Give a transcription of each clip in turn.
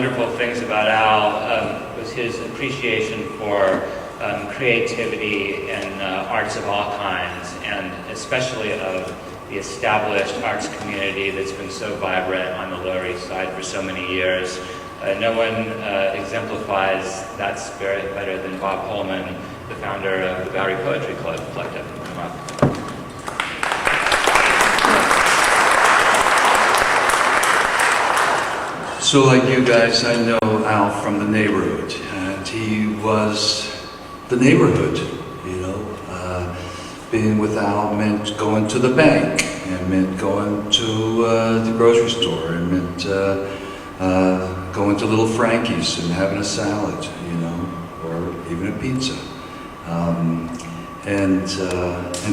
wonderful things about Al was his appreciation for creativity in arts of all kinds, and especially of the established arts community that's been so vibrant on the Lower East Side for so many years. No one exemplifies that spirit better than Bob Holman, the founder of the Bowery Poetry Club. I'd like to come up. So like you guys, I know Al from the neighborhood, and he was the neighborhood, you know. Being with Al meant going to the bank, and meant going to the grocery store, and meant going to Little Frankie's and having a salad, you know, or even a pizza. And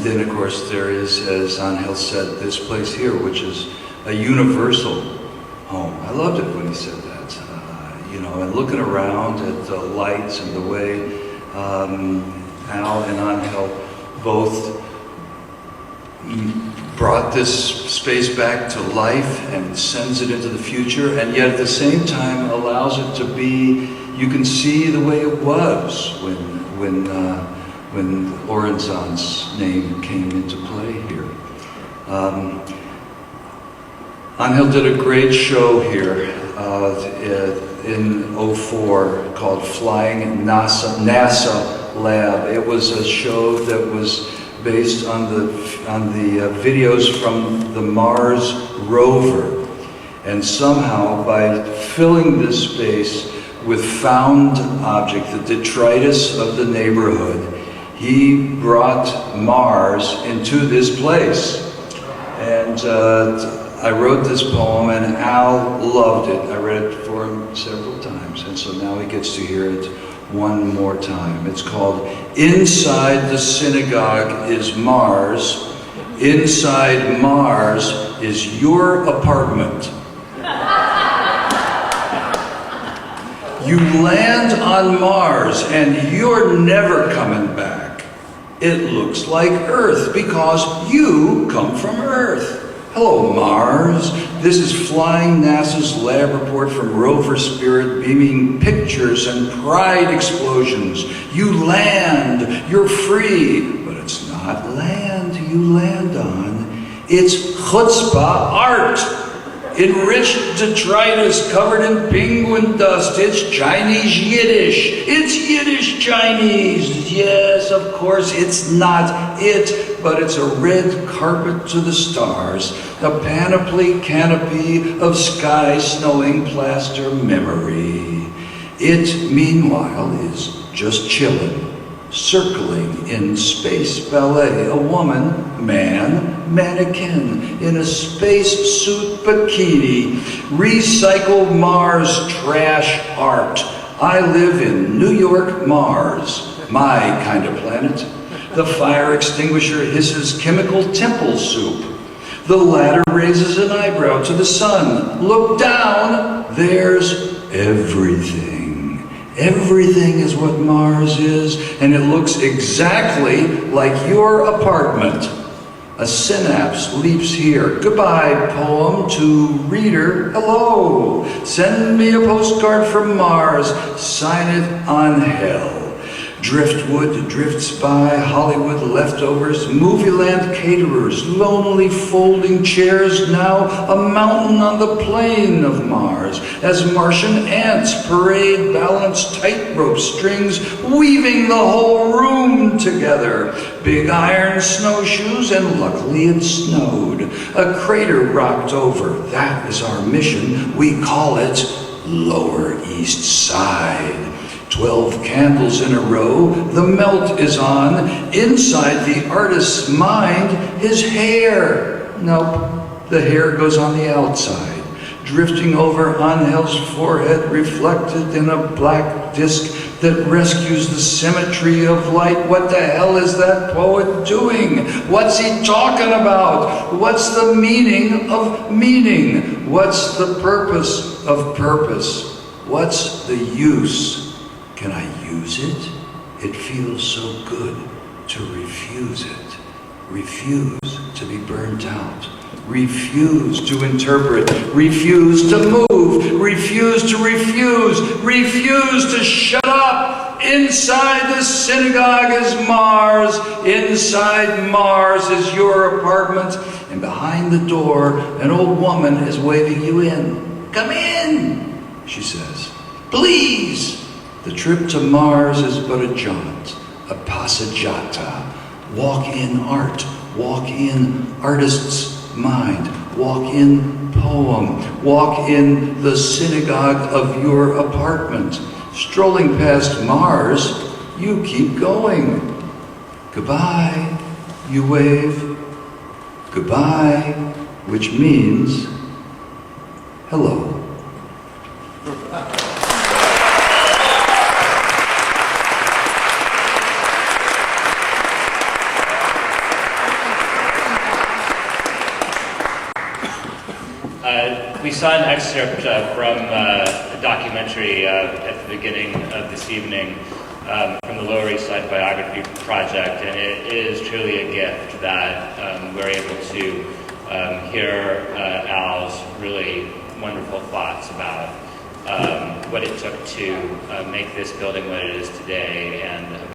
then of course there is, as Angel said, this place here, which is a universal home. I loved it when he said that, you know, and looking around at the lights and the way Al and Angel both brought this space back to life and sends it into the future, and yet at the same time allows it to be, you can see the way it was when Orensanz's name came into play here. Angel did a great show here in '04 called Flying NASA Lab. It was a show that was based on the videos from the Mars rover, and somehow by filling this space with found object, the detritus of the neighborhood, he brought Mars into this place. And I wrote this poem, and Al loved it. I read it for him several times, and so now he gets to hear it one more time. It's called Inside the Synagogue is Mars. Inside Mars is your apartment. You land on Mars and you're never coming back. It looks like Earth because you come from Earth. Hello, Mars. This is Flying NASA's lab report from Rover Spirit, beaming pictures and pride explosions. You land, you're free, but it's not land you land on. It's chutzpah art. Enriched detritus covered in penguin dust. It's Chinese Yiddish. It's Yiddish Chinese. Yes, of course, it's not it, but it's a red carpet to the stars, a panoply canopy of sky snowing plaster memory. It, meanwhile, is just chilling, circling in space ballet, a woman, man, mannequin in a spacesuit bikini, recycle Mars trash art. I live in New York, Mars, my kind of planet. The fire extinguisher hisses chemical temple soup. The ladder raises an eyebrow to the sun. Look down, there's everything. Everything is what Mars is, and it looks exactly like your apartment. A synapse leaps here. Goodbye, poem to reader. Hello. Send me a postcard from Mars. Sign it on hell. Driftwood drifts by, Hollywood leftovers, Movieland caterers, lonely folding chairs, now a mountain on the plain of Mars, as Martian ants parade balanced tightrope strings, weaving the whole room together. Big iron snowshoes, and luckily it snowed. A crater rocked over, that is our mission, we call it Lower East Side. 12 candles in a row, the melt is on. Inside the artist's mind, his hair. Nope, the hair goes on the outside, drifting over Angel's forehead, reflected in a black disc that rescues the symmetry of light. What the hell is that poet doing? What's he talking about? What's the meaning of meaning? What's the purpose of purpose? What's the use? Can I use it? It feels so good to refuse it. Refuse to be burnt out. refuse to interpret, refuse to move, refuse to shut up. Inside the synagogue is Mars. Inside Mars is your apartment. And behind the door, an old woman is waving you in. Come in, she says. Please. The trip to Mars is but a jaunt, a passeggiata. Walk in art, walk in artist's mind, walk in poem, walk in the synagogue of your apartment. Strolling past Mars, you keep going. Goodbye, you wave. Goodbye, which means hello. We saw an excerpt from a documentary at the beginning of this evening from the Lower East Side Biography Project, and it is truly a gift that we're able to hear Al's really wonderful thoughts about what it took to make this building what it is today, and